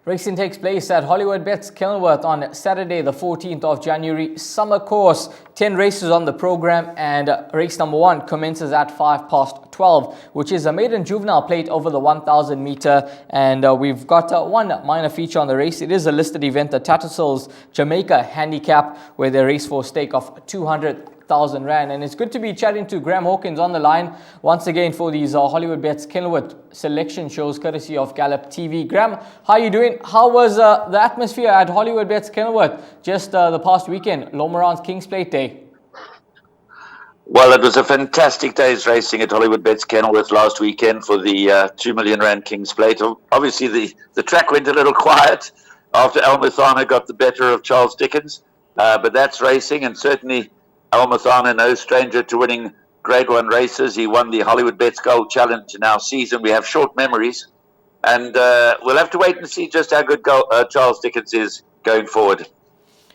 Racing takes place at Hollywoodbets Kenilworth on Saturday, the 14th of January. Summer course, 10 races on the program, and race number 1 commences at 12:05, which is a maiden juvenile plate over the 1,000 meter. And we've got one minor feature on the race. It is a listed event, the Tattersalls Jamaica Handicap, where they race for a stake of 200,000 Rand. And it's good to be chatting to Graham Hawkins on the line once again for these Hollywoodbets Kenilworth selection shows courtesy of Gallop TV. Graham, how are you doing? How was the atmosphere at Hollywoodbets Kenilworth just the past weekend, Lomaran's King's Plate Day? Well, it was a fantastic day's racing at Hollywoodbets Kenilworth last weekend for the 2 million Rand King's Plate. Obviously, the track went a little quiet after Al Muthana got the better of Charles Dickens, but that's racing, and certainly Al Muthana, no stranger to winning Grade 1 races. He won the Hollywoodbets Gold Challenge in our season. We have short memories, and we'll have to wait and see just how good Charles Dickens is going forward.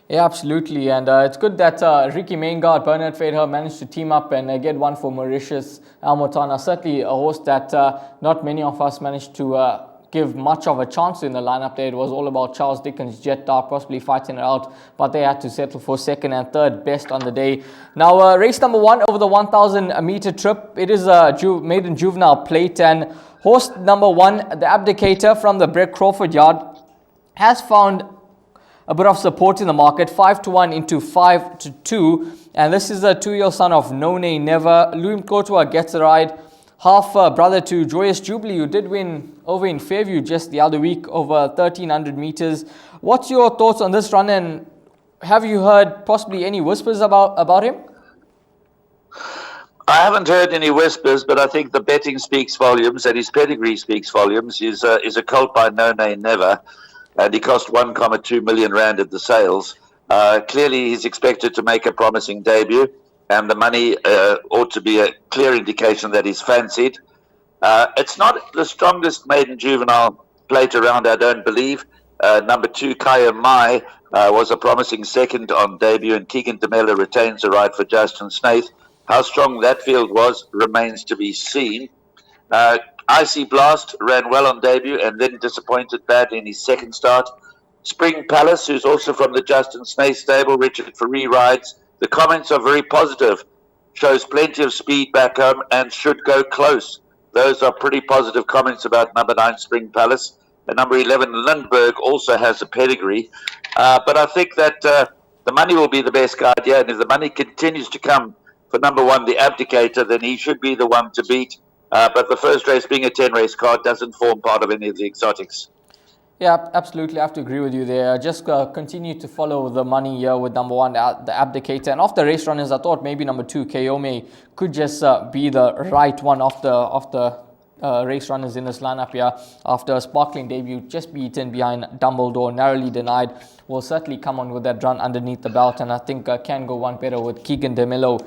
Yeah, absolutely. And it's good that Ricky Maingard, Bernard Fader managed to team up and get one for Mauritius Al Muthana. Certainly a horse that not many of us managed to give much of a chance in the lineup there. It was all about Charles Dickens, Jet Dark, possibly fighting it out, but they had to settle for second and third best on the day. Now, race number 1 over the 1,000 meter trip. It is a maiden juvenile plate, and horse number 1, the Abdicator from the Brett Crawford yard, has found a bit of support in the market, 5-1 into 5-2, and this is a 2-year-old son of No Nay Never. Louis Mkotwa gets a ride, half brother to Joyous Jubilee, who did win over in Fairview just the other week over 1,300 meters. What's your thoughts on this run, and have you heard possibly any whispers about him? I haven't heard any whispers, but I think the betting speaks volumes, and his pedigree speaks volumes. He's a colt by No Nay Never, and he cost 1.2 million Rand at the sales. Clearly, he's expected to make a promising debut, and the money ought to be a clear indication that he's fancied. It's not the strongest maiden juvenile plate around, I don't believe. Number 2, Kaya Mai, was a promising second on debut, and Keegan DeMella retains the right for Justin Snaith. How strong that field was remains to be seen. Icy Blast ran well on debut and then disappointed badly in his second start. Spring Palace, who's also from the Justin Snaith stable, Richard Faree rides. The comments are very positive. Shows plenty of speed back home and should go close. Those are pretty positive comments about number 9, Spring Palace. And number 11, Lindbergh, also has a pedigree. But I think that the money will be the best guide here. And if the money continues to come for number 1, the Abdicator, then he should be the one to beat. But the first race, being a 10-race card, doesn't form part of any of the exotics. Yeah, absolutely. I have to agree with you there. Just continue to follow the money here with number 1, the Abdicator. And of the race runners, I thought maybe number 2, Kayome, could just be the right one of the race runners in this lineup here. After a sparkling debut, just beaten behind Dumbledore, narrowly denied, will certainly come on with that run underneath the belt. And I think can go one better with Keegan DeMillo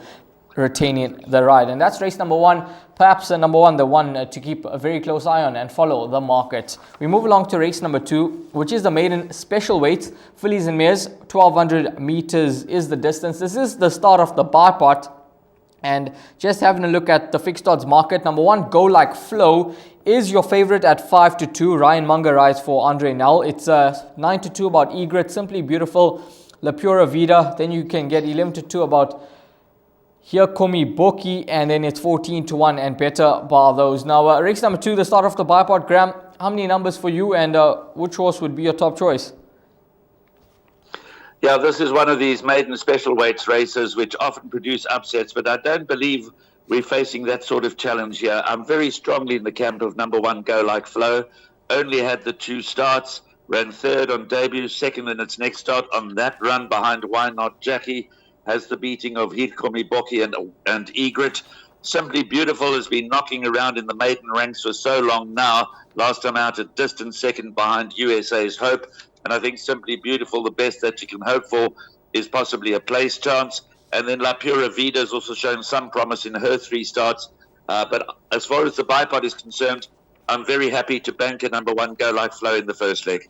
retaining the ride. And that's race number 1, perhaps number 1, the one to keep a very close eye on and follow the market. We move along to race number 2, which is the maiden special weight, fillies and mares. 1,200 meters is the distance. This is the start of the bar part, and just having a look at the fixed odds market, number 1, Go Like Flow, is your favorite at 5-2. Ryan Munger rides for Andre Nell. It's 9-2 about Egret, Simply Beautiful, La Pura Vida. Then you can get 11-2 about Here Komi Boki, and then it's 14-1 and better bar those. Now, race number 2, the start of the bipod. Graham, how many numbers for you, and which horse would be your top choice? Yeah, this is one of these maiden special weights races which often produce upsets, but I don't believe we're facing that sort of challenge here. I'm very strongly in the camp of number 1, Go Like Flow. Only had the 2 starts, ran third on debut, second in its next start. On that run behind Why Not Jackie, has the beating of Hirkomi Boki and Egret. Simply Beautiful has been knocking around in the maiden ranks for so long now. Last time out, a distant second behind USA's Hope. And I think Simply Beautiful, the best that you can hope for, is possibly a place chance. And then La Pura Vida has also shown some promise in her 3 starts. But as far as the bipod is concerned, I'm very happy to bank a number 1, Go Like Flow, in the first leg.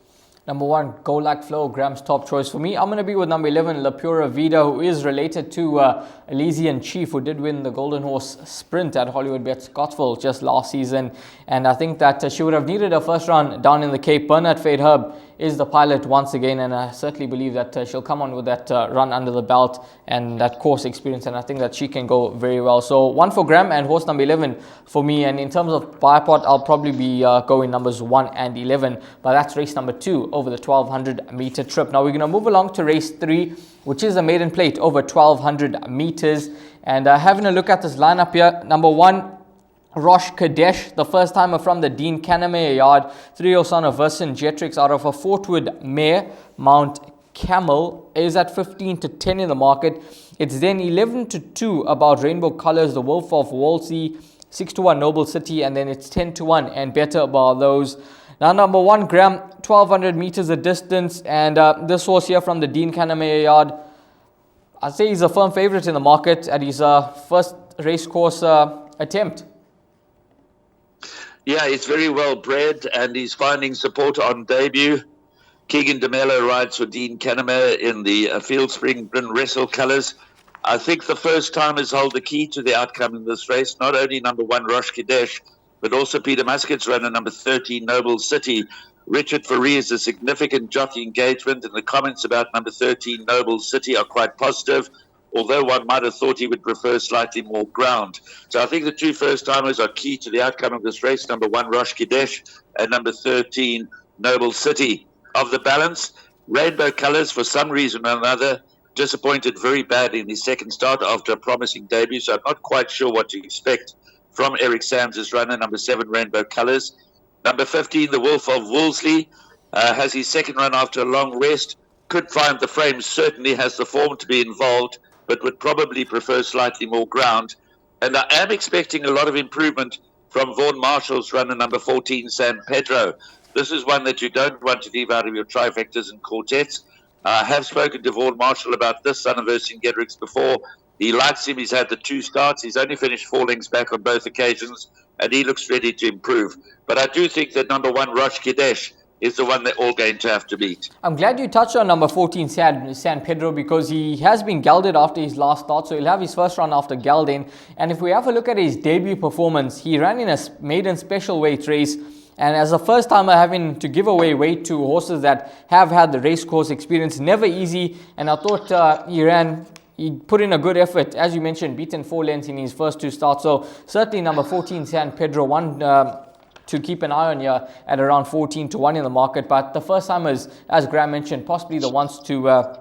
Number 1, Go Like Flow, Graham's top choice for me. I'm going to be with number 11, La Pura Vida, who is related to Elysian Chief, who did win the Golden Horse Sprint at Hollywoodbets Scottsville just last season. And I think that she would have needed a first run down in the Cape. Bernard Fade Herb is the pilot once again, and I certainly believe that she'll come on with that run under the belt and that course experience, and I think that she can go very well. So 1 for Graham and horse number 11 for me. And in terms of bipod, I'll probably be going numbers 1 and 11, but that's race number 2 over the 1200 meter trip. Now we're going to move along to race 3, which is a maiden plate over 1200 meters. And having a look at this lineup here, number 1, Rosh Kadesh, the first timer from the Dean Canamere yard, 3-year-old son of Vercingetorix out of a Fortwood mare, Mount Camel, is at 15 to 10 in the market. It's then 11 to 2 about Rainbow Colors, the Wolf of Wolsey, 6 to 1 Noble City, and then it's 10 to 1 and better about those. Now number 1, Graham, 1200 meters a distance, and this horse here from the Dean Canamere yard, I'd say he's a firm favorite in the market at his first race course attempt. Yeah, he's very well bred and he's finding support on debut. Keegan DeMello rides for Dean Canamere in the Field Spring Bryn Wrestle colours. I think the first timers hold the key to the outcome in this race. Not only number 1, Rosh Kadesh, but also Peter Muscat's runner, number 13, Noble City. Richard Faree is a significant jockey engagement, and the comments about number 13, Noble City, are quite positive, although one might have thought he would prefer slightly more ground. So I think the 2 first-timers are key to the outcome of this race, number 1, Rosh Kadesh, and number 13, Noble City. Of the balance, Rainbow Colors, for some reason or another, disappointed very badly in his second start after a promising debut, so I'm not quite sure what to expect from Eric Sams' runner, number 7, Rainbow Colors. Number 15, the Wolf of Wolseley, has his second run after a long rest, could find the frame, certainly has the form to be involved, but would probably prefer slightly more ground. And I am expecting a lot of improvement from Vaughan Marshall's runner, number 14, San Pedro. This is one that you don't want to leave out of your trifectas and quartets. I have spoken to Vaughan Marshall about this son of Vercingetorix before. He likes him. He's had the 2 starts. He's only finished 4 lengths back on both occasions, and he looks ready to improve. But I do think that number 1, Rosh Kadesh, is the one they're all going to have to beat. I'm glad you touched on number 14, San Pedro, because he has been gelded after his last start, so he'll have his first run after gelding. And if we have a look at his debut performance, he ran in a maiden special weight race, and as a first timer having to give away weight to horses that have had the race course experience, never easy. And I thought he put in a good effort, as you mentioned, beaten 4 lengths in his first 2 starts. So certainly number 14, San Pedro, one to keep an eye on here at around 14 to 1 in the market. But the first timers, as Graham mentioned, possibly the ones to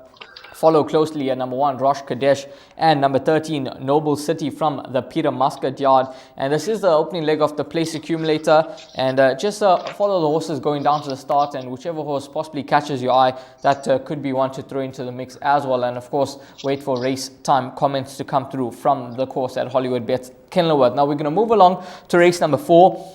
follow closely are number 1, Rosh Kadesh, and number 13, Noble City from the Peter Muscat yard. And this is the opening leg of the place accumulator. And just follow the horses going down to the start, and whichever horse possibly catches your eye, that could be one to throw into the mix as well. And of course, wait for race time comments to come through from the course at Hollywoodbets Kenilworth. Now we're going to move along to race number 4.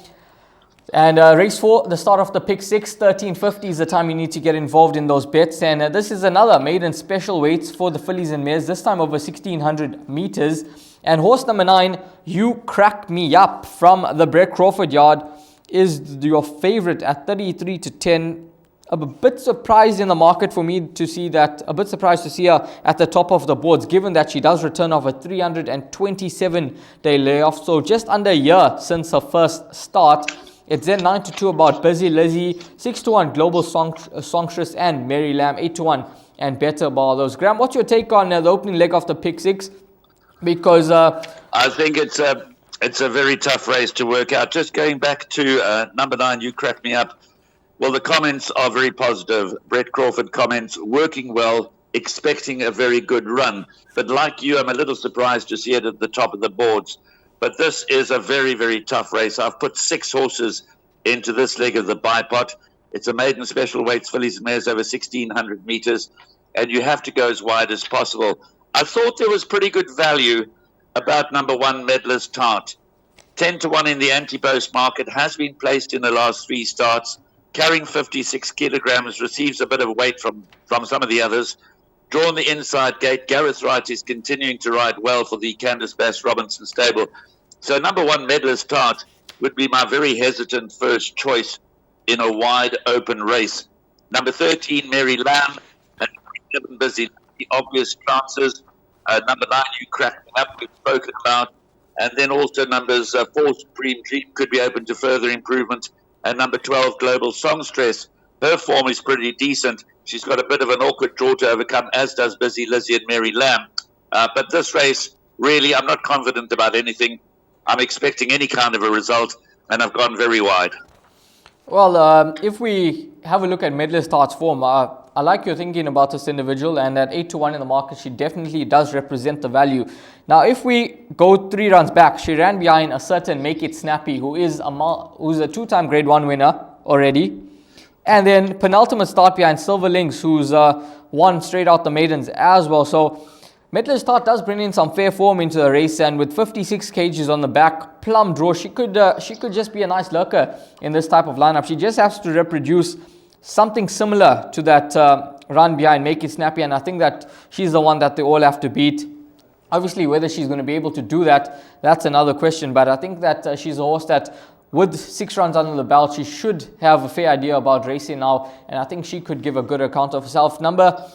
And race 4, the start of the pick 6, 1350 is the time you need to get involved in those bets. And this is another maiden special weights for the fillies and mares, this time over 1600 meters. And horse number 9, You Crack Me Up from the Brett Crawford yard, is your favorite at 33 to 10. A bit surprised in the market for me to see that, a bit surprised to see her at the top of the boards, given that she does return off a 327-day layoff. So just under a year since her first start. It's then 9 to 2 about Busy Lizzie, 6 to 1 Global Songstress and Mary Lamb, 8 to 1 and better about those. Graham, what's your take on the opening leg of the pick 6? Because I think it's a very tough race to work out. Just going back to number 9, You Crack Me Up. Well, the comments are very positive. Brett Crawford comments, working well, expecting a very good run. But like you, I'm a little surprised to see it at the top of the boards. But this is a very, very tough race. I've put 6 horses into this leg of the bipot. It's a maiden special weights fillies and mares over 1,600 meters, and you have to go as wide as possible. I thought there was pretty good value about number 1, Medler's Tart. 10 to 1 in the anti-post market, has been placed in the last 3 starts, carrying 56 kilograms, receives a bit of weight from some of the others. Drawn the inside gate, Gareth Wright is continuing to ride well for the Candice Bass Robinson stable. So number 1, Medler's Tart, would be my very hesitant first choice in a wide open race. Number 13, Mary Lamb, and 7, Busy, the obvious chances. Number 9, You Crack Me Up, we've spoken about. And then also numbers 4, Supreme Dream, could be open to further improvement. And number 12, Global Songstress. her form is pretty decent. She's got a bit of an awkward draw to overcome, as does Busy Lizzie and Mary Lamb. But this race, really, I'm not confident about anything. I'm expecting any kind of a result, and I've gone very wide. Well, if we have a look at Medley Start's form, I like your thinking about this individual, and at 8-1 in the market, she definitely does represent the value. Now, if we go 3 runs back, she ran behind a certain Make It Snappy, who's a 2-time Grade 1 winner already. And then penultimate start behind Silver Links, who's won straight out the maidens as well. So Medley Start does bring in some fair form into the race, and with 56 kgs on the back, plum draw, she could just be a nice lurker in this type of lineup. She just has to reproduce something similar to that run behind Make It Snappy, and I think that she's the one that they all have to beat. Obviously, whether she's going to be able to do that, that's another question, but I think that she's a horse that, with 6 runs under the belt, she should have a fair idea about racing now, and I think she could give a good account of herself. Number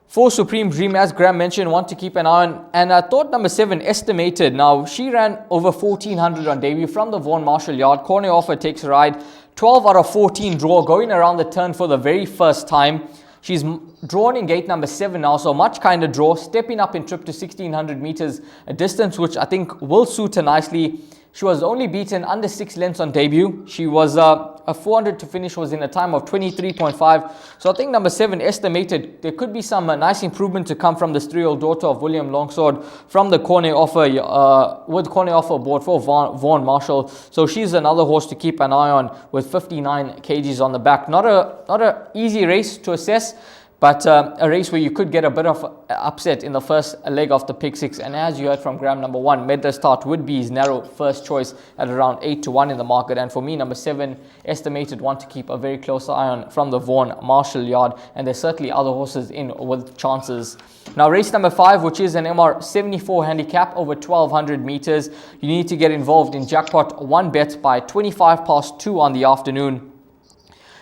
4, Supreme Dream, as Graham mentioned, want to keep an eye on. And I thought number 7, Estimated. Now, she ran over 1,400 on debut from the Vaughan Marshall Yard. Corner Offer takes a ride. 12 out of 14 draw, going around the turn for the very first time. She's drawn in gate number 7 now, so much kind of draw. Stepping up in trip to 1,600 meters, a distance which I think will suit her nicely. She was only beaten under 6 lengths on debut. She was a 400 to finish was in a time of 23.5. So I think number 7, Estimated, there could be some nice improvement to come from this 3-year-old daughter of William Longsword from the Corner Offer, with Corner Offer aboard for Vaughan Marshall. So she's another horse to keep an eye on with 59 kgs on the back. Not a easy race to assess, but a race where you could get a bit of upset in the first leg of the pick 6. And as you heard from Graham, number 1, Medley Start would be his narrow first choice at around 8-1 in the market. And for me, number 7, Estimated, one to keep a very close eye on from the Vaughan Marshall Yard. And there's certainly other horses in with chances. Now, race number 5, which is an MR74 handicap over 1,200 meters. You need to get involved in jackpot 1 bet by 2 on the afternoon.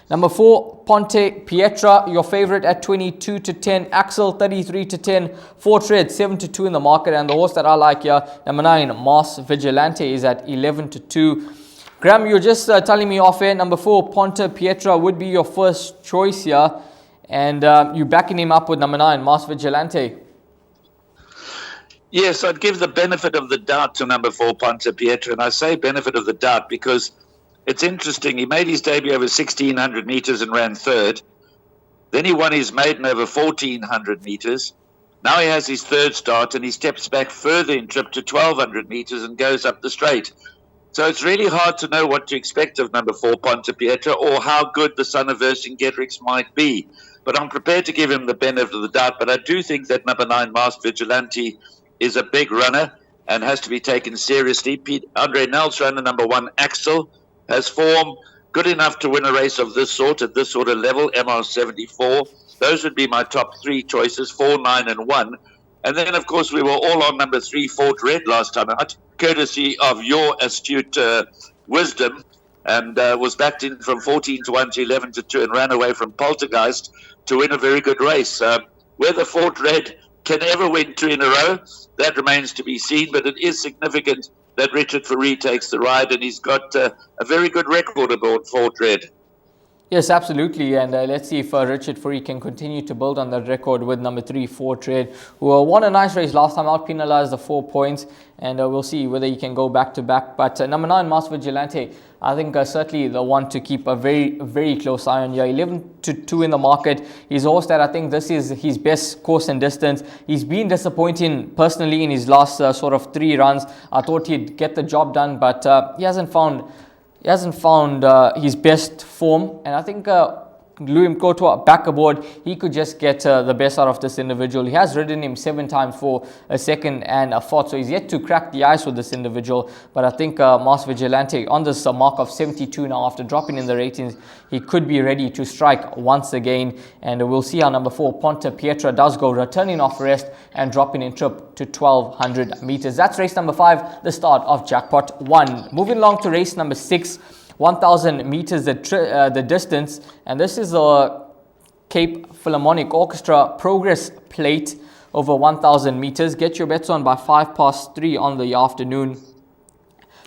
Number 4, Ponte Pietra, your favorite at 22-10. Axel, 33-10. 4 Tread, 7-2 in the market. And the horse that I like here, number 9, Mars Vigilante, is at 11-2. Graham, you're just telling me off air, number 4, Ponte Pietra would be your first choice here. And you're backing him up with number 9, Mars Vigilante. Yes, I'd give the benefit of the doubt to number 4, Ponte Pietra. And I say benefit of the doubt because it's interesting. He made his debut over 1,600 meters and ran 3rd. Then he won his maiden over 1,400 meters. Now he has his 3rd start, and he steps back further in trip to 1,200 meters and goes up the straight. So it's really hard to know what to expect of number 4, Ponte Pietra, or how good the son of Vercingetorix might be. But I'm prepared to give him the benefit of the doubt. But I do think that number 9, Mars Vigilante, is a big runner and has to be taken seriously. Andre Nels, runner number 1, Axel, has form good enough to win a race of this sort at this sort of level, MR74. Those would be my top 3 choices, 4, 9, and 1. And then, of course, we were all on number 3, Fort Red, last time out, courtesy of your astute wisdom, and was backed in from 14-1 to 11-2 and ran away from Poltergeist to win a very good race. Whether Fort Red can ever win 2 in a row, that remains to be seen, but it is significant that Richard Fourie takes the ride, and he's got a very good record aboard Fort Red. Yes, absolutely, and let's see if Richard Fourie can continue to build on that record with number 3, Fort Red, who won a nice race last time out, penalized the 4 points, and we'll see whether he can go back to back. But number 9, Mars Vigilante, I think certainly the one to keep a very, very close eye on here. 11-2 in the market. He's a horse that I think this is his best course and distance. He's been disappointing personally in his last sort of 3 runs. I thought he'd get the job done, but he hasn't found his best form, and I think Louis Mkoto back aboard, he could just get the best out of this individual. He has ridden him 7 times for a 2nd and a 4th, so he's yet to crack the ice with this individual. But I think Mars Vigilante, on this mark of 72 now, after dropping in the ratings, he could be ready to strike once again. And we'll see how number 4, Ponte Pietra, does go, returning off rest and dropping in trip to 1,200 meters. That's race number 5, the start of Jackpot 1. Moving along to race number 6. 1,000 meters the distance, and this is a Cape Philharmonic Orchestra Progress Plate over 1,000 meters. Get your bets on by 3:05 on the afternoon.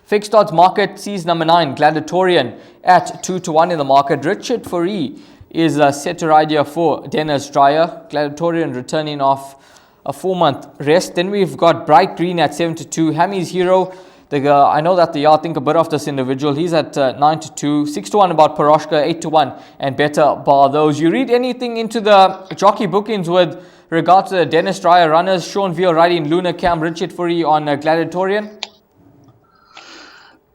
Fixed odds market sees number 9, Gladiatorian, at 2-1 in the market. Richard Fourie is set to ride here for Dennis Dreyer. Gladiatorian returning off a 4-month rest. Then we've got Bright Green at 7-2. Hammy's Hero. I know that the yard think a bit of this individual. He's at 9-2, 6-1 about Paroshka, 8-1 and better bar those. You read anything into the jockey bookings with regard to the Dennis Dreyer runners? Sean Veal riding Luna Cam, Richard Fourie on Gladiatorian?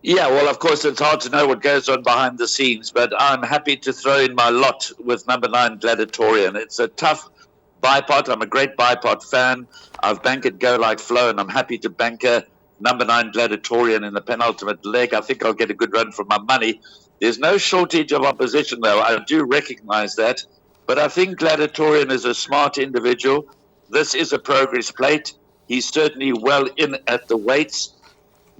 Yeah, well, of course, it's hard to know what goes on behind the scenes, but I'm happy to throw in my lot with number 9, Gladiatorian. It's a tough bipot. I'm a great bipot fan. I've banked Go Like Flow, and I'm happy to banker number 9, Gladiatorian in the penultimate leg. I think I'll get a good run for my money. There's no shortage of opposition, though. I do recognize that. But I think Gladiatorian is a smart individual. This is a progress plate. He's certainly well in at the weights.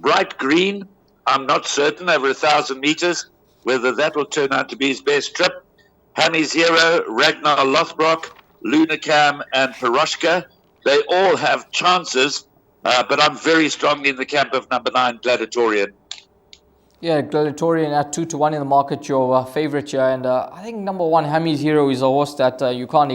Bright Green, I'm not certain, over 1,000 meters, whether that will turn out to be his best trip. Hammy's Hero, Ragnar Lothbrock, Lunacam, and Paroshka, they all have chances, but I'm very strongly in the camp of number 9, Gladiatorian. Yeah, Gladiatorian at 2-1 in the market, your favourite here. And I think number 1, Hammy's Hero, is a horse that you can't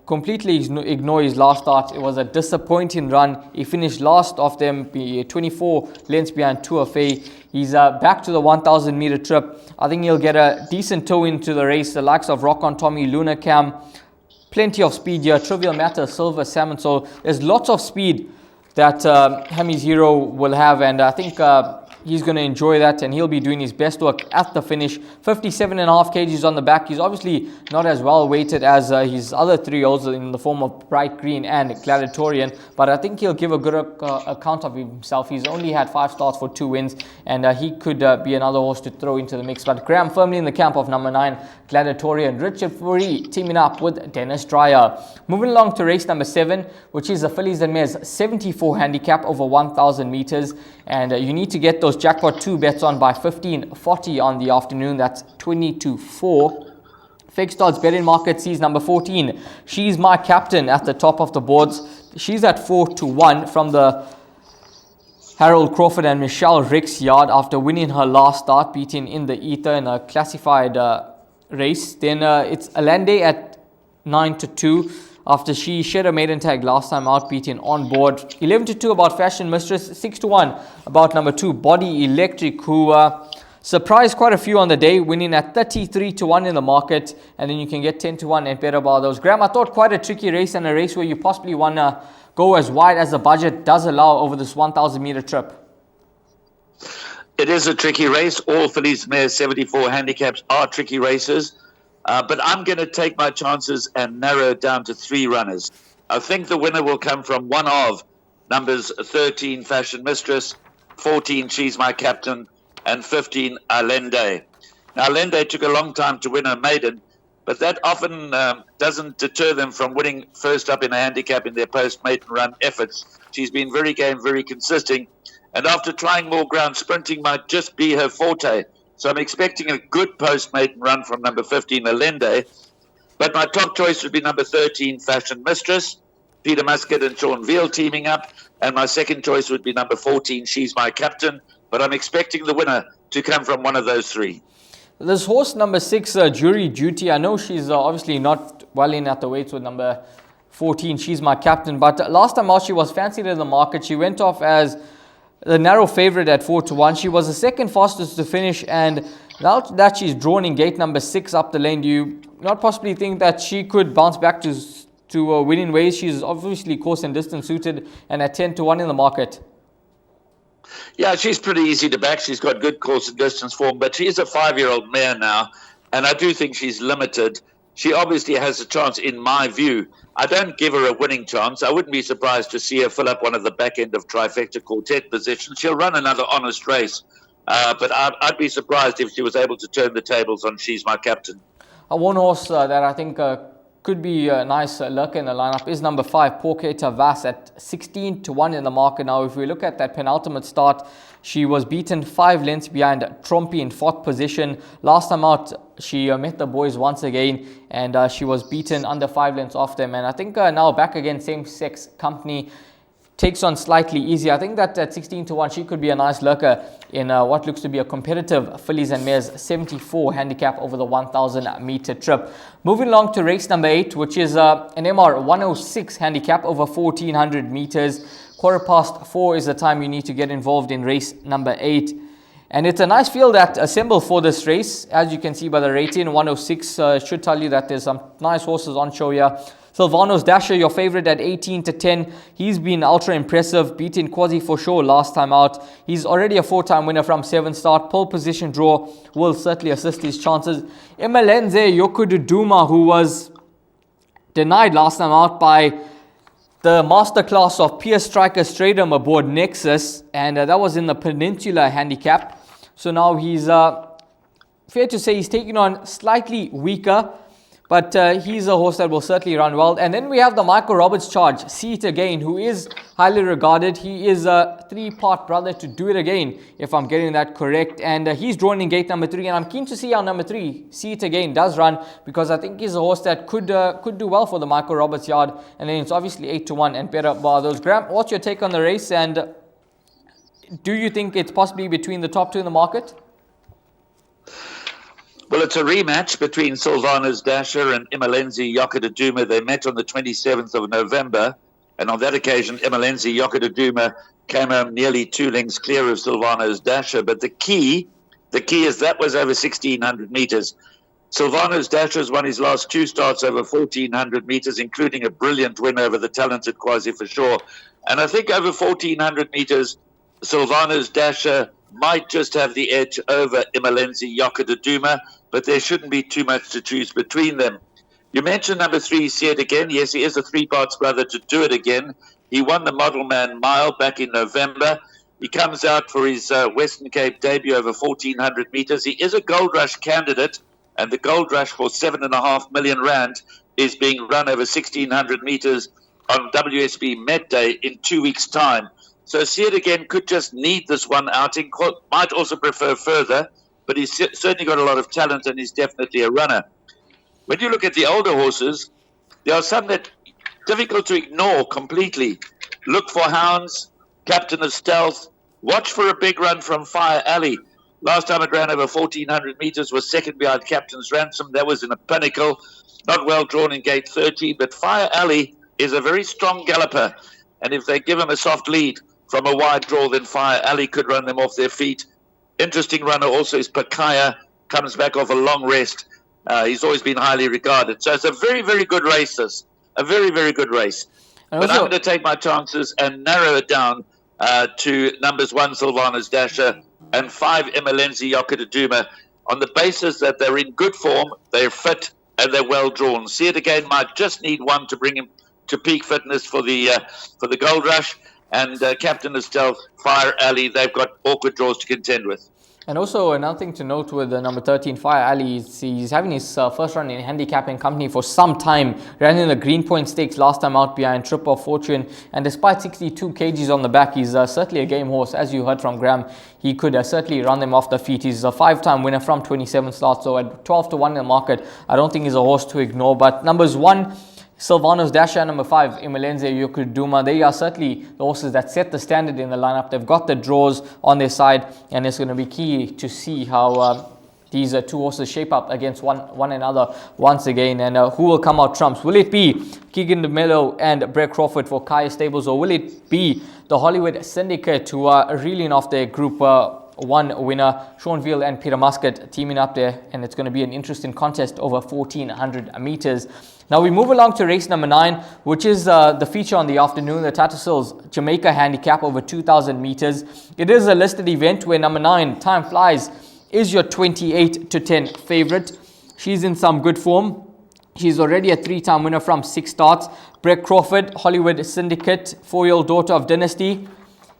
completely ignore his last start. It was a disappointing run. He finished last of them, 24 lengths behind Tour Fay. He's back to the 1,000 meter trip. I think he'll get a decent toe into the race. The likes of Rock on Tommy, Luna Cam, plenty of speed here. Trivial Matter, Silver Salmon. So there's lots of speed that Hammy's Hero will have, and I think he's going to enjoy that, and he'll be doing his best work at the finish. 57.5 kgs on the back. He's obviously not as well weighted as his other 3-year-olds in the form of Bright Green and Gladiatorian, but I think he'll give a good account of himself. He's only had 5 starts for 2 wins, and he could be another horse to throw into the mix. But Graham firmly in the camp of number 9, Gladiatorian. Richard Fourie teaming up with Dennis Dreyer. Moving along to race number 7, which is the Fillies and Mares 74 handicap over 1,000 meters, and you need to get those jackpot 2 bets on by 15:40 on the afternoon. That's 20-4. Fixed odds betting market sees number 14, She's My Captain, at the top of the boards. She's at 4-1 from the Harold Crawford and Michelle Ricks yard after winning her last start, beating In the Ether in a classified race. Then it's Alande at 9-2 after she shed a maiden tag last time out, beating On Board. 11-2 about Fashion Mistress. 6-1 about number 2, Body Electric, who surprised quite a few on the day, winning at 33-1 in the market. And then you can get 10-1 and better about those. Graham, I thought quite a tricky race, and a race where you possibly want to go as wide as the budget does allow over this 1,000 meter trip. It is a tricky race. All Fillies Mares 74 handicaps are tricky races. But I'm going to take my chances and narrow it down to 3 runners. I think the winner will come from one of numbers 13, Fashion Mistress, 14, She's My Captain, and 15, Alende. Now, Alende took a long time to win her maiden, but that often doesn't deter them from winning first up in a handicap in their post-maiden run efforts. She's been very game, very consistent, and after trying more ground, sprinting might just be her forte. So I'm expecting a good post-maiden run from number 15, Alende. But my top choice would be number 13, Fashion Mistress, Peter Muscat and Sean Veal teaming up. And my second choice would be number 14, She's My Captain. But I'm expecting the winner to come from one of those 3. This horse, number 6, Jury Duty, I know she's obviously not well in at the weights with number 14, She's My Captain. But last time out, she was fancied in the market. She went off as the narrow favourite at 4-1. She was the second fastest to finish, and now that she's drawn in gate number 6 up the lane, do you not possibly think that she could bounce back to winning ways? She's obviously course and distance suited, and at 10-1 in the market. Yeah, she's pretty easy to back. She's got good course and distance form, but she's a 5-year-old mare now, and I do think she's limited. She obviously has a chance, in my view. I don't give her a winning chance. I wouldn't be surprised to see her fill up one of the back end of trifecta quartet positions. She'll run another honest race, but I'd be surprised if she was able to turn the tables on She's My Captain. One horse that I think could be a nice lurk in the lineup is number 5, Porketa Vas, at 16-1 in the market. Now, if we look at that penultimate start, she was beaten 5 lengths behind Trompy in 4th position. Last time out, she met the boys once again, and she was beaten under 5 lengths off them. And I think now back again, same-sex company. takes on slightly easier. I think that at 16 to 1, she could be a nice lurker in what looks to be a competitive fillies and mares 74 handicap over the 1,000 meter trip. Moving along to race number 8, which is an MR 106 handicap over 1,400 meters. 4:15 is the time you need to get involved in race number 8. And it's a nice field that assembled for this race. As you can see by the rating, 106 should tell you that there's some nice horses on show here. Silvano's Dasher, your favorite at 18 to 10. He's been ultra impressive, beating Quasi for sure last time out. He's already a 4-time winner from 7 start. Pole position draw will certainly assist his chances. Emelenze Yokududuma, who was denied last time out by the masterclass of Pierce Striker Stradum aboard Nexus, and that was in the Peninsula handicap. So now he's, fair to say, he's taking on slightly weaker, but he's a horse that will certainly run well. And then we have the Michael Roberts charge, See It Again, who is highly regarded. He is a 3-part brother to Do It Again, if I'm getting that correct. And he's drawn in gate number 3. And I'm keen to see how number 3, See It Again, does run, because I think he's a horse that could do well for the Michael Roberts yard. And then it's obviously 8 to 1 and better bar those. Graham, what's your take on the race? And do you think it's possibly between the top 2 in the market? Well, it's a rematch between Silvano's Dasher and Emelenzi Yokududuma. They met on the 27th of November, and on that occasion, Emelenzi Yokududuma came home nearly 2 lengths clear of Silvano's Dasher. But the key is that was over 1,600 meters. Silvano's Dasher has won his last 2 starts over 1,400 meters, including a brilliant win over the talented Quasi for sure. And I think over 1,400 meters, Silvano's Dasher might just have the edge over Emelenzi Yokududuma, but there shouldn't be too much to choose between them. You mentioned number 3, See It Again. Yes, he is a 3-parts brother to Do It Again. He won the Model Man Mile back in November. He comes out for his Western Cape debut over 1,400 meters. He is a Gold Rush candidate, and the Gold Rush for 7.5 million rand is being run over 1,600 meters on WSB Met Day in 2 weeks' time. So See It Again could just need this one outing, might also prefer further, but he's certainly got a lot of talent and he's definitely a runner. When you look at the older horses, there are some that difficult to ignore completely. Look for Hounds, Captain of Stealth. Watch for a big run from Fire Alley. Last time it ran over 1,400 meters, was second behind Captain's Ransom. That was in a pinnacle. Not well drawn in gate 13, but Fire Alley is a very strong galloper. And if they give him a soft lead from a wide draw, then Fire Alley could run them off their feet. Interesting runner also is Pakaya, comes back off a long rest. He's always been highly regarded. So it's a very, very good race, this. A very, very good race. But I'm going to take my chances and narrow it down to numbers 1, Silvano's Dasher, and 5, Emelenzi Yokududuma, on the basis that they're in good form, they're fit, and they're well drawn. See It Again might just need one to bring him to peak fitness for the Gold Rush. And Captain of Stealth, Fire Alley, they've got awkward draws to contend with. And also another thing to note with the number 13, Fire Alley, he's having his first run in handicapping company for some time. Ran in the Greenpoint Stakes last time out behind Trip of Fortune. And despite 62 kgs on the back, he's certainly a game horse. As you heard from Graham, he could certainly run them off the feet. He's a 5-time winner from 27 starts. So at 12 to 1 in the market, I don't think he's a horse to ignore. But numbers 1, Silvano's Dasher, and number 5, Emelenzi Yokududuma, they are certainly the horses that set the standard in the lineup. They've got the draws on their side, and it's going to be key to see how these 2 horses shape up against one another once again, and who will come out trumps. Will it be Keegan DeMello and Brett Crawford for Kaya Stables, or will it be the Hollywood Syndicate who are reeling off their Group 1 winner, Sean Veal and Peter Muscat, teaming up there, and it's going to be an interesting contest over 1,400 meters. Now we move along to race number 9, which is the feature on the afternoon, the Tattersalls Jamaica Handicap over 2,000 meters. It is a listed event where number 9, Time Flies, is your 28 to 10 favorite. She's in some good form. She's already a 3-time winner from 6 starts. Brett Crawford, Hollywood Syndicate, 4-year-old daughter of Dynasty.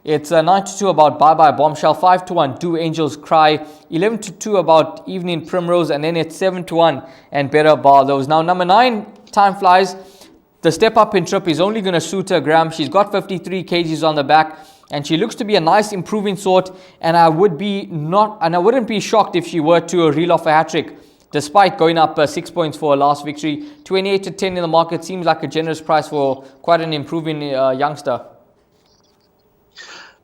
It's 9 to 2 about Bye Bye Bombshell, 5 to 1 Do Angels Cry, 11 to 2 about Evening Primrose, and then it's 7 to 1 and Better Bar Those. Now number 9, Time Flies, the step up in trip is only going to suit her, Graham. She's got 53 kgs on the back, and she looks to be a nice improving sort, and I wouldn't be shocked if she were to reel off a hat-trick despite going up 6 points for her last victory. 28 to 10 in the market seems like a generous price for quite an improving youngster.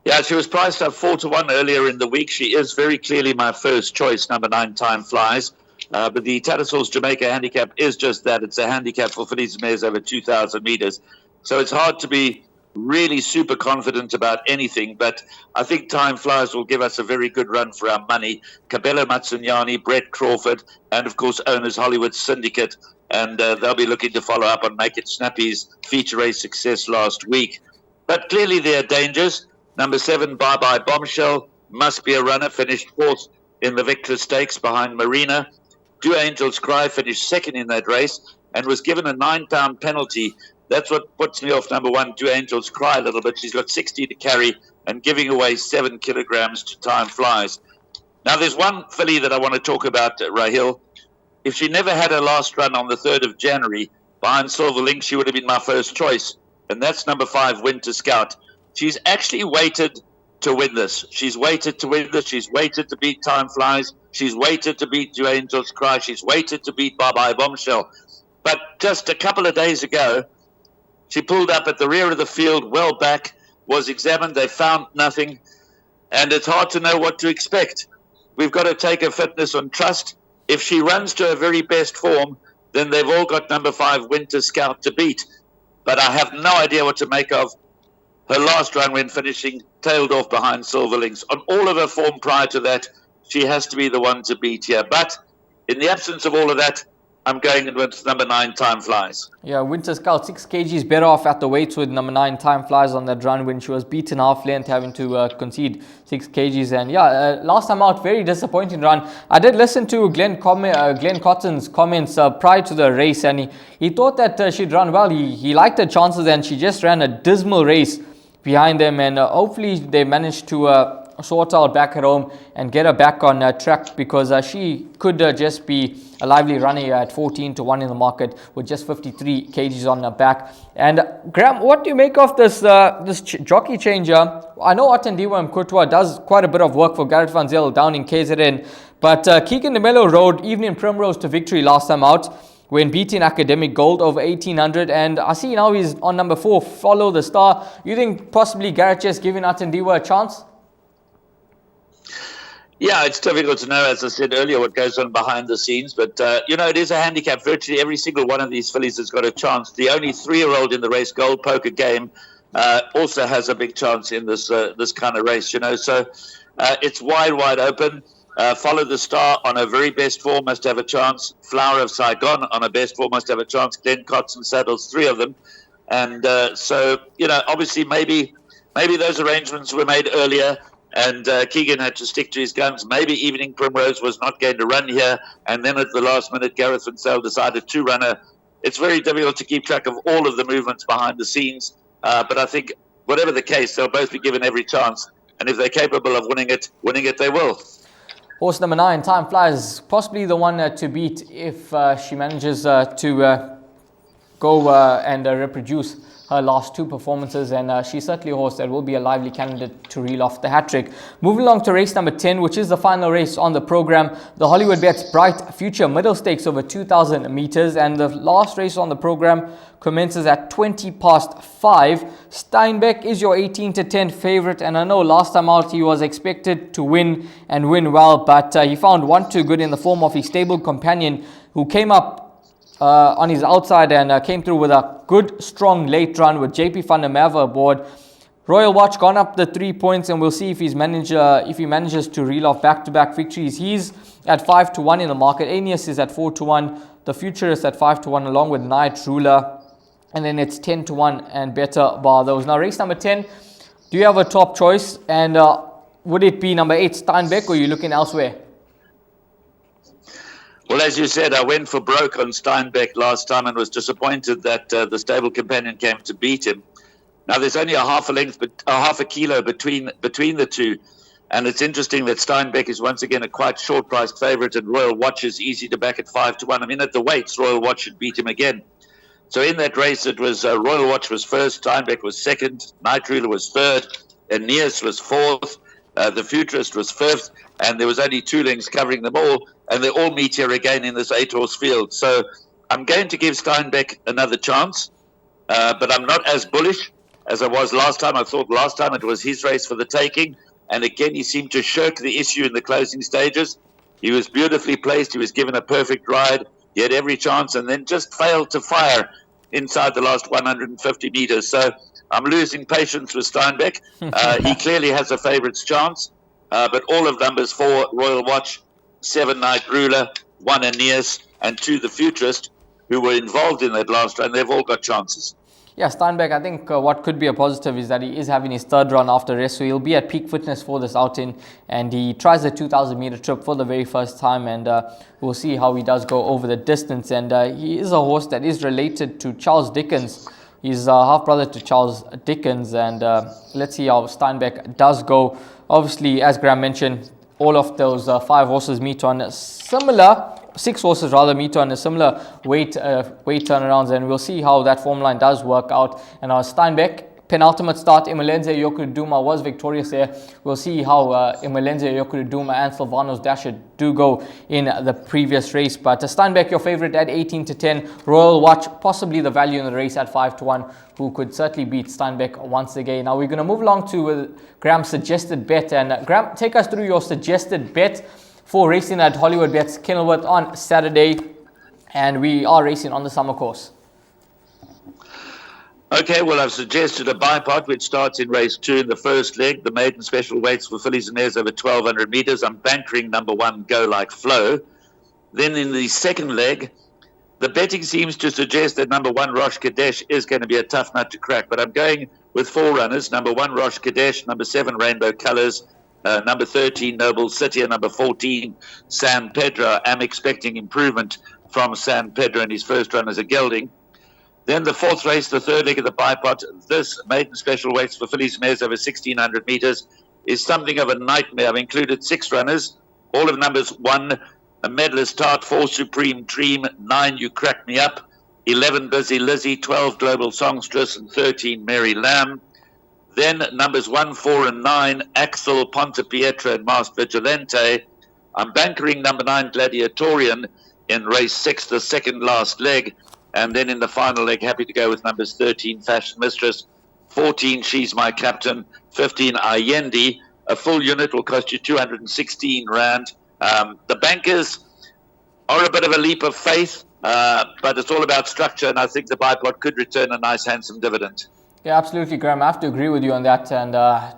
Yeah, she was priced up 4-1 earlier in the week. She is very clearly my first choice, number 9, Time Flies. But the Tattersalls Jamaica handicap is just that. It's a handicap for fillies and mares over 2,000 meters. So it's hard to be really super confident about anything. But I think Time Flies will give us a very good run for our money. Cabello Matsunyani, Brett Crawford, and of course owners Hollywood Syndicate. And they'll be looking to follow up on Make It Snappy's feature race success last week. But clearly there are dangers. Number 7, Bye Bye Bombshell, must be a runner, finished 4th in the Victor Stakes behind Marina. Do Angels Cry finished 2nd in that race and was given a £9 penalty. That's what puts me off number 1, Do Angels Cry, a little bit. She's got 60 to carry and giving away 7 kilograms to Time Flies. Now, there's one filly that I want to talk about, Rahil. If she never had her last run on the 3rd of January behind Silver Link, she would have been my first choice. And that's number 5, Winter Scout. She's actually waited to win this. She's waited to win this. She's waited to beat Time Flies. She's waited to beat Do Angels Cry. She's waited to beat Bye Bye Bombshell. But just a couple of days ago, she pulled up at the rear of the field, well back, was examined. They found nothing. And it's hard to know what to expect. We've got to take her fitness on trust. If she runs to her very best form, then they've all got number 5, Winter Scout, to beat. But I have no idea what to make of her last run when finishing tailed off behind Silver Links. On all of her form prior to that, she has to be the one to beat here. But in the absence of all of that, I'm going with number 9, Time Flies. Yeah, Winter Scout, 6 kgs better off at the weights with number 9, Time Flies on that run when she was beaten half length, having to concede 6 kgs. And yeah, last time out, very disappointing run. I did listen to Glenn Cotton's comments prior to the race, and he thought that she'd run well. He liked her chances, and she just ran a dismal race behind them, and hopefully they managed to sort out back at home and get her back on track, because she could just be a lively runner at 14-1 in the market with just 53 kgs on her back. And Graham, what do you make of this jockey changer? I know Attendiwa Mkutwa does quite a bit of work for Garrett Van Zyl down in KZN, but Keegan DeMello rode Evening Primrose to victory last time out when beating Academic Gold over 1800, and I see now he's on number 4, Follow the Star. You think possibly Garrett just giving Attendiwa a chance? Yeah, it's difficult to know, as I said earlier, what goes on behind the scenes. But, it is a handicap. Virtually every single one of these fillies has got a chance. The only 3-year-old in the race, Gold Poker Game, also has a big chance in this kind of race, So it's wide open. Follow the Star on her very best form must have a chance. Flower of Saigon on her best form must have a chance. Glenn Cotton saddles 3 of them. And obviously maybe those arrangements were made earlier, and Keegan had to stick to his guns. Maybe Evening Primrose was not going to run here, and then at the last minute, Gareth Van Zyl decided to run her. It's very difficult to keep track of all of the movements behind the scenes, but I think whatever the case, they'll both be given every chance, and if they're capable of winning it, they will. Horse number 9, Time Flies, possibly the one to beat if she manages to go and reproduce her last 2 performances, and she's certainly a horse that will be a lively candidate to reel off the hat-trick. Moving along to race number 10, which is the final race on the program, the Hollywoodbets Bright Future Middle Stakes over 2,000 meters, and the last race on the program commences at 5:20. Steinbeck is your 18-10 favorite, and I know last time out he was expected to win and win well, but he found one too good in the form of his stable companion, who came up on his outside and came through with a good, strong late run with JP van der Merwe aboard. Royal Watch gone up the 3 points, and we'll see if he manages to reel off back-to-back victories. He's at 5-1 in the market. Aeneas is at 4-1. The Futurist at 5-1, along with Night Ruler, and then it's 10-1 and better bar those. Now, race number 10. Do you have a top choice? And would it be number 8 Steinbeck, or are you looking elsewhere? Well, as you said, I went for broke on Steinbeck last time and was disappointed that the stable companion came to beat him. Now, there's only a half a kilo between the two. And it's interesting that Steinbeck is once again a quite short-priced favourite, and Royal Watch is easy to back at 5-1. I mean, at the weights, Royal Watch should beat him again. So in that race, it was Royal Watch was first, Steinbeck was second, Night Ruler was third, Aeneas was fourth, the Futurist was fifth, and there was only 2 lengths covering them all, and they all meet here again in this 8-horse field. So I'm going to give Steinbeck another chance, but I'm not as bullish. as I was last time. I thought last time it was his race for the taking. And again, he seemed to shirk the issue in the closing stages. He was beautifully placed. He was given a perfect ride. He had every chance and then just failed to fire inside the last 150 meters. So I'm losing patience with Steinbeck. He clearly has a favourite's chance. But all of numbers 4, Royal Watch, 7, Night Ruler, 1, Aeneas, and 2, The Futurist, who were involved in that last run, they've all got chances. Yeah, Steinbeck, I think what could be a positive is that he is having his third run after rest, so he'll be at peak fitness for this outing, and he tries the 2,000 meter trip for the very first time, and we'll see how he does go over the distance. And he is a horse that is related to Charles Dickens. He's half brother to Charles Dickens, and let's see how Steinbeck does go. Obviously, as Graham mentioned, all of those 5 horses meet on similar 6 horses rather meet on a similar weight turnarounds, and we'll see how that form line does work out. And our Steinbeck penultimate start, Imelenze Yokuduma was victorious there. We'll see how Imelenze Yokuduma and Silvano's Dasher do go in the previous race. But Steinbeck, your favorite at 18-10. Royal Watch, possibly the value in the race at 5-1, who could certainly beat Steinbeck once again. Now we're going to move along to Graham's suggested bet. And Graham, take us through your suggested bet for racing at Hollywoodbets Kenilworth on Saturday, and we are racing on the summer course. Okay, well, I've suggested a bipod which starts in race 2 in the first leg, the maiden special weights for fillies and mares over 1,200 metres. I'm bankering number 1, Go Like Flow. Then in the second leg, the betting seems to suggest that number 1, Rosh Kadesh, is going to be a tough nut to crack, but I'm going with 4 runners, number 1, Rosh Kadesh, number 7, Rainbow Colours, number 13, Noble City, and number 14, San Pedro. I'm expecting improvement from San Pedro in his first run as a gelding. Then the fourth race, the third leg of the bipod, this maiden special weights for fillies and mares over 1,600 metres, is something of a nightmare. I've included 6 runners, all of numbers 1, a medalist Tart, 4, Supreme Dream, 9, You Crack Me Up, 11, Busy Lizzie, 12, Global Songstress, and 13, Mary Lamb. Then numbers 1, 4, and 9, Axel, Ponte Pietra, and Masked Vigilante. I'm bankering number 9, Gladiatorian, in race 6, the second last leg. And then in the final leg, happy to go with numbers 13, Fashion Mistress, 14, She's My Captain, 15, Allende. A full unit will cost you 216 Rand. The bankers are a bit of a leap of faith, but it's all about structure, and I think the bipod could return a nice, handsome dividend. Yeah, absolutely, Graham. I have to agree with you on that. And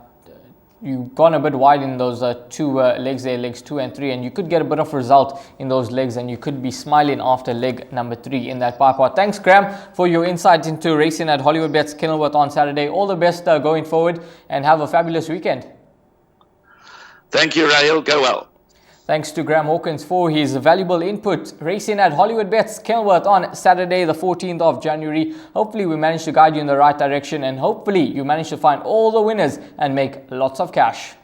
you've gone a bit wide in those 2 legs there, legs 2 and 3, and you could get a bit of result in those legs, and you could be smiling after leg number 3 in that bipod. Thanks, Graham, for your insight into racing at Hollywoodbets Kenilworth on Saturday. All the best going forward, and have a fabulous weekend. Thank you, Rahil. Go well. Thanks to Graham Hawkins for his valuable input. Racing at Hollywoodbets Kenilworth on Saturday, the 14th of January. Hopefully we managed to guide you in the right direction, and hopefully you managed to find all the winners and make lots of cash.